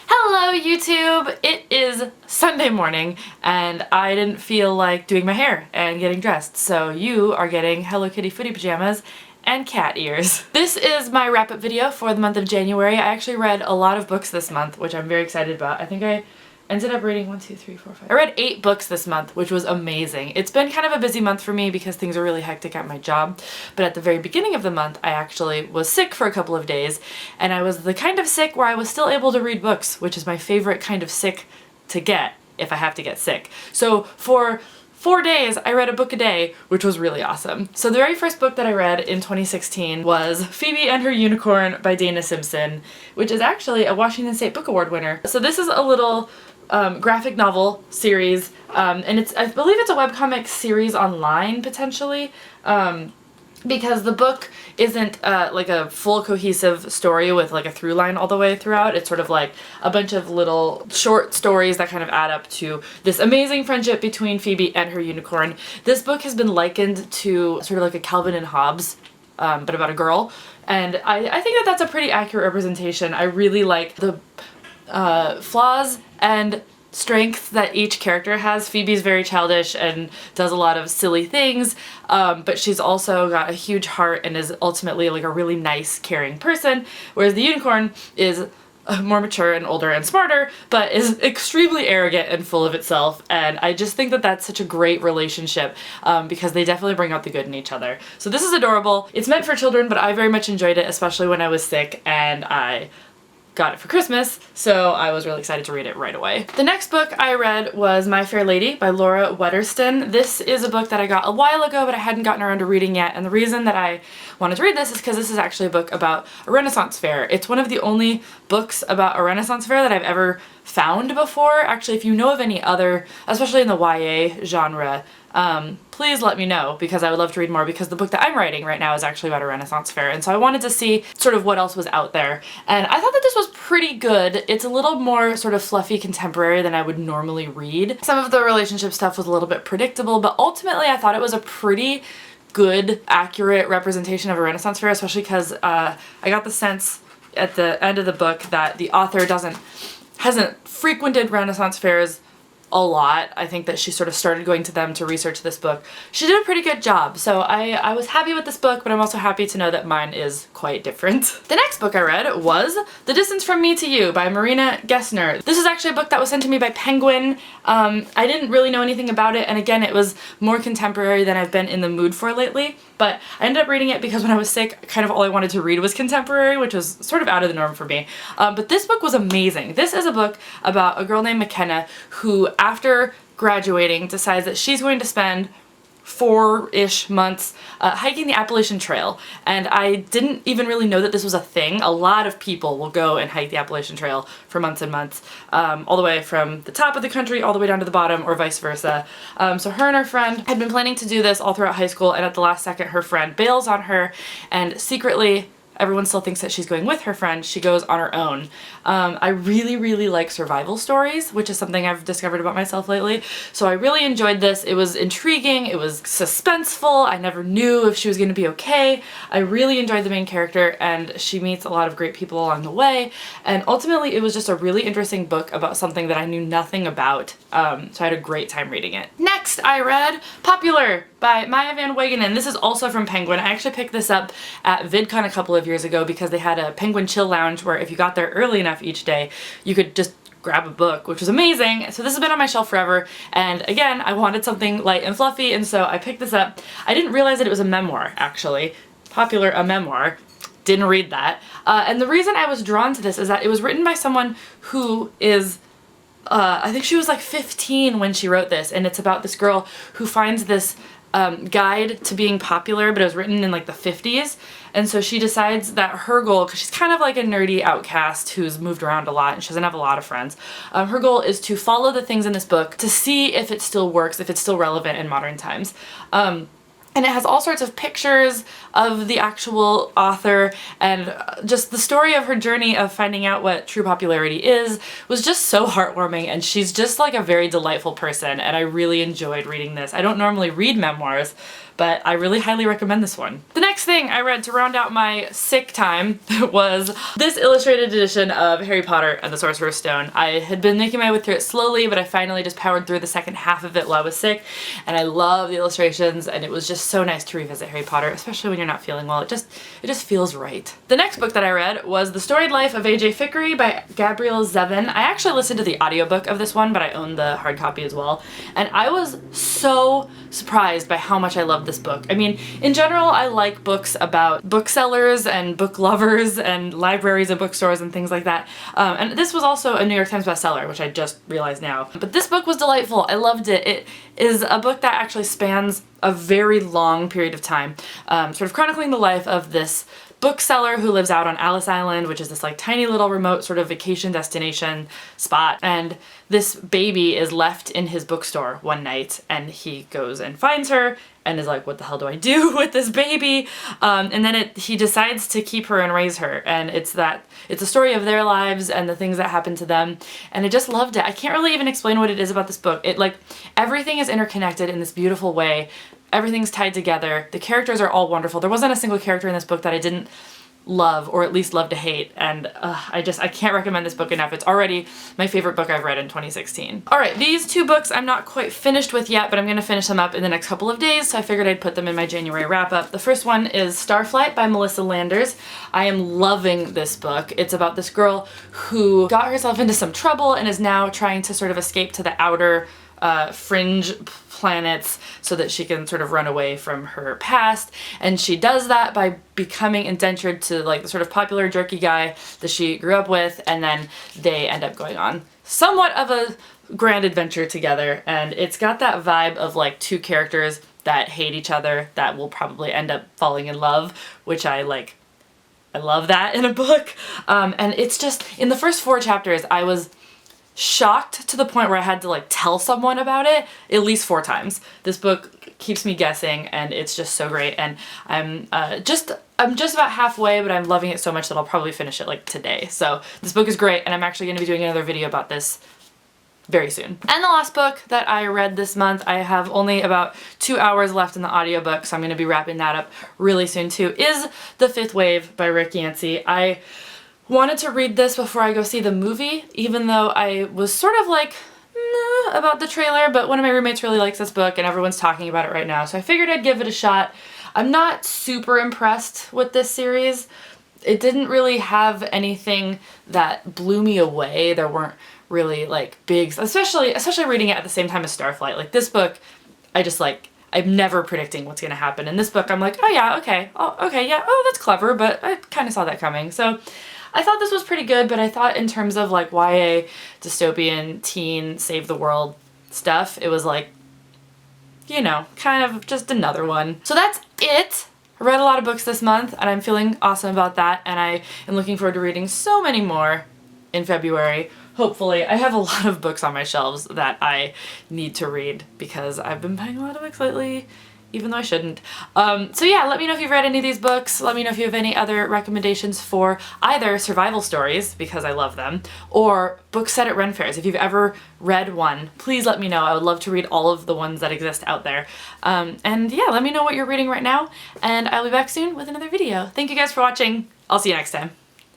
Hello YouTube! It is Sunday morning and I didn't feel like doing my hair and getting dressed, so you are getting Hello Kitty footy pajamas and cat ears. This is my wrap-up video for the month of January. I actually read a lot of books this month, which I'm very excited about. I think I ended up reading 1, 2, 3, 4, 5. I read 8 books this month, which was amazing. It's been kind of a busy month for me because things are really hectic at my job, but at the very beginning of the month I actually was sick for a couple of days, and I was the kind of sick where I was still able to read books, which is my favorite kind of sick to get if I have to get sick. So for 4 days, I read a book a day, which was really awesome. So the very first book that I read in 2016 was Phoebe and Her Unicorn by Dana Simpson, which is actually a Washington State Book Award winner. So this is a little graphic novel series, and I believe it's a webcomic series online, potentially, because the book isn't like a full cohesive story with like a through line all the way throughout. It's sort of like a bunch of little short stories that kind of add up to this amazing friendship between Phoebe and her unicorn. This book has been likened to sort of like a Calvin and Hobbes, but about a girl, and I think that that's a pretty accurate representation. I really like the flaws and strengths that each character has. Phoebe's very childish and does a lot of silly things, but she's also got a huge heart and is ultimately like a really nice, caring person, whereas the unicorn is more mature and older and smarter, but is extremely arrogant and full of itself, and I just think that that's such a great relationship because they definitely bring out the good in each other. So this is adorable. It's meant for children, but I very much enjoyed it, especially when I was sick, and I got it for Christmas, so I was really excited to read it right away. The next book I read was My Fair Lady by Laura Wetterston. This is a book that I got a while ago, but I hadn't gotten around to reading yet, and the reason that I wanted to read this is because this is actually a book about a Renaissance fair. It's one of the only books about a Renaissance fair that I've ever found before. Actually, if you know of any other, especially in the YA genre, please let me know, because I would love to read more, because the book that I'm writing right now is actually about a Renaissance fair, and so I wanted to see sort of what else was out there, and I thought that this was pretty good. It's a little more sort of fluffy contemporary than I would normally read. Some of the relationship stuff was a little bit predictable, but ultimately I thought it was a pretty good, accurate representation of a Renaissance fair, especially because I got the sense at the end of the book that the author hasn't frequented Renaissance fairs a lot. I think that she sort of started going to them to research this book. She did a pretty good job, so I was happy with this book, but I'm also happy to know that mine is quite different. The next book I read was The Distance from Me to You by Marina Gessner. This is actually a book that was sent to me by Penguin. I didn't really know anything about it, and again, it was more contemporary than I've been in the mood for lately, but I ended up reading it because when I was sick, kind of all I wanted to read was contemporary, which was sort of out of the norm for me. But this book was amazing. This is a book about a girl named McKenna who, after graduating, decides that she's going to spend 4-ish months hiking the Appalachian Trail, and I didn't even really know that this was a thing. A lot of people will go and hike the Appalachian Trail for months and months, all the way from the top of the country all the way down to the bottom, or vice versa. So her and her friend had been planning to do this all throughout high school, and at the last second her friend bails on her, and secretly everyone still thinks that she's going with her friend. She goes on her own. I really like survival stories, which is something I've discovered about myself lately. So I really enjoyed this. It was intriguing, it was suspenseful, I never knew if she was going to be okay. I really enjoyed the main character, and she meets a lot of great people along the way, and ultimately it was just a really interesting book about something that I knew nothing about. So I had a great time reading it. Next I read Popular by Maya Van Wegenen. This is also from Penguin. I actually picked this up at VidCon a couple of years ago because they had a Penguin Chill Lounge where if you got there early enough each day, you could just grab a book, which was amazing. So this has been on my shelf forever, and again, I wanted something light and fluffy, and so I picked this up. I didn't realize that it was a memoir, actually. Popular, a memoir. Didn't read that. And the reason I was drawn to this is that it was written by someone who is I think she was like 15 when she wrote this, and it's about this girl who finds this guide to being popular, but it was written in like the 50s, and so she decides that her goal, because she's kind of like a nerdy outcast who's moved around a lot and she doesn't have a lot of friends, her goal is to follow the things in this book to see if it still works, if it's still relevant in modern times. And it has all sorts of pictures of the actual author, and just the story of her journey of finding out what true popularity is was just so heartwarming, and she's just like a very delightful person, and I really enjoyed reading this. I don't normally read memoirs, but I really highly recommend this one. The next thing I read to round out my sick time was this illustrated edition of Harry Potter and the Sorcerer's Stone. I had been making my way through it slowly, but I finally just powered through the second half of it while I was sick, and I love the illustrations, and it was just so nice to revisit Harry Potter, especially when you're not feeling well. It just feels right. The next book that I read was The Storied Life of A.J. Vickery by Gabrielle Zevin. I actually listened to the audiobook of this one, but I own the hard copy as well, and I was so surprised by how much I loved this book. I mean, in general, I like books about booksellers and book lovers and libraries and bookstores and things like that. And this was also a New York Times bestseller, which I just realized now. But this book was delightful. I loved it. It is a book that actually spans a very long period of time, sort of chronicling the life of this bookseller who lives out on Alice Island, which is this like tiny little remote sort of vacation destination spot. And this baby is left in his bookstore one night, and he goes and finds her and is like, what the hell do I do with this baby? And then he decides to keep her and raise her. And it's a story of their lives and the things that happen to them. And I just loved it. I can't really even explain what it is about this book. Everything is interconnected in this beautiful way. Everything's tied together. The characters are all wonderful. There wasn't a single character in this book that I didn't love, or at least love to hate, and I can't recommend this book enough. It's already my favorite book I've read in 2016. Alright, these two books I'm not quite finished with yet, but I'm gonna finish them up in the next couple of days, so I figured I'd put them in my January wrap-up. The first one is Starflight by Melissa Landers. I am loving this book. It's about this girl who got herself into some trouble and is now trying to sort of escape to the outer fringe planets so that she can sort of run away from her past, and she does that by becoming indentured to like the sort of popular jerky guy that she grew up with, and then they end up going on somewhat of a grand adventure together. And it's got that vibe of like two characters that hate each other that will probably end up falling in love, which I love that in a book. And it's just, in the first 4 chapters I was shocked to the point where I had to like tell someone about it at least 4 times. This book keeps me guessing, and it's just so great, and I'm just about halfway, but I'm loving it so much that I'll probably finish it like today. So this book is great, and I'm actually going to be doing another video about this very soon. And the last book that I read this month, I have only about 2 hours left in the audiobook, so I'm going to be wrapping that up really soon too, is The Fifth Wave by Rick Yancey. I wanted to read this before I go see the movie, even though I was sort of like, nah, about the trailer, but one of my roommates really likes this book and everyone's talking about it right now, so I figured I'd give it a shot. I'm not super impressed with this series. It didn't really have anything that blew me away. There weren't really like big, especially reading it at the same time as Starflight. Like this book, I'm never predicting what's gonna happen. In this book, I'm like, oh yeah, okay, yeah, oh that's clever, but I kind of saw that coming. So I thought this was pretty good, but I thought in terms of like YA dystopian teen save the world stuff, it was like, you know, kind of just another one. So that's it. I read a lot of books this month, and I'm feeling awesome about that, and I am looking forward to reading so many more in February. Hopefully. I have a lot of books on my shelves that I need to read because I've been buying a lot of books lately, even though I shouldn't. So yeah, let me know if you've read any of these books. Let me know if you have any other recommendations for either survival stories, because I love them, or books set at Ren fairs. If you've ever read one, please let me know. I would love to read all of the ones that exist out there. And yeah, let me know what you're reading right now, and I'll be back soon with another video. Thank you guys for watching. I'll see you next time.